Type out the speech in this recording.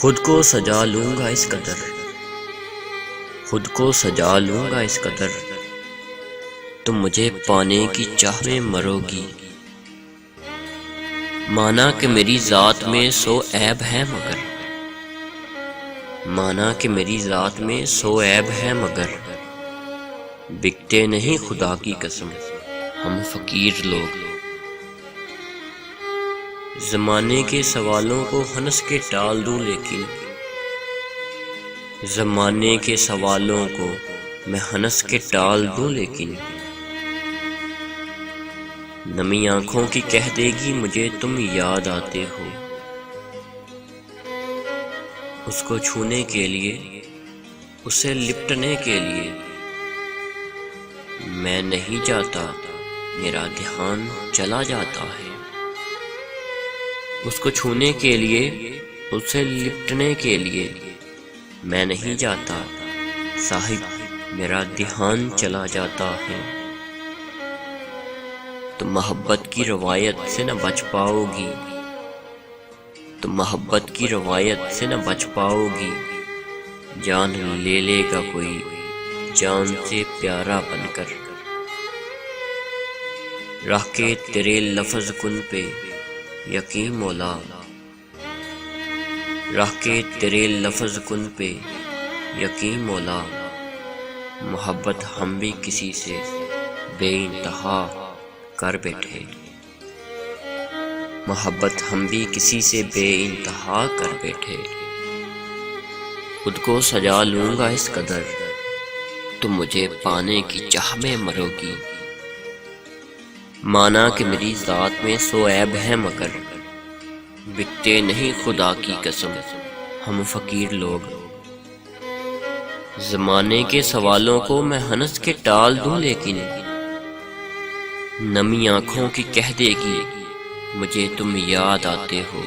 खुद को सजा लूँगा इस कदर, खुद को सजा लूँगा इस कदर, तुम मुझे पाने की चाह में मरोगी। माना कि मेरी ज़ात में 100 ऐब है मगर, माना कि मेरी ज़ात में 100 ऐब है मगर, बिकते नहीं खुदा की कसम हम फ़कीर लोग। ज़माने के सवालों को हंस के टाल दूं लेकिन, ज़माने के सवालों को मैं हंस के टाल दूं लेकिन, नमी आँखों की कह देगी मुझे तुम याद आते हो। उसको छूने के लिए, उसे लिपटने के लिए मैं नहीं जाता, मेरा ध्यान चला जाता है। उसको छूने के लिए, उसे लिपटने के लिए मैं नहीं जाता, साहिब मेरा ध्यान चला जाता है। तुम मोहब्बत की रवायत से न बच पाओगी, तुम मोहब्बत की रवायत से न बच पाओगी। जान ले लेगा कोई जान से प्यारा बनकर, रख के तेरे लफ्ज़ कुन पे यकीन मौला, रख के तेरे लफ्ज़ कुन पे यकीन मौला। मोहब्बत हम भी किसी से बेइंतहा कर बैठे, मोहब्बत हम भी किसी से बेइंतहा कर बैठे। खुद को सजा लूँगा इस कदर, तुम मुझे पाने की चाह में मरोगी। माना कि मेरी ज़ात में 100 ऐब है मगर, बिकते नहीं खुदा की कसम हम फ़कीर लोग। ज़माने के सवालों को मैं हंस के टाल दूं लेकिन, नमी आँखों की कह देगी मुझे तुम याद आते हो।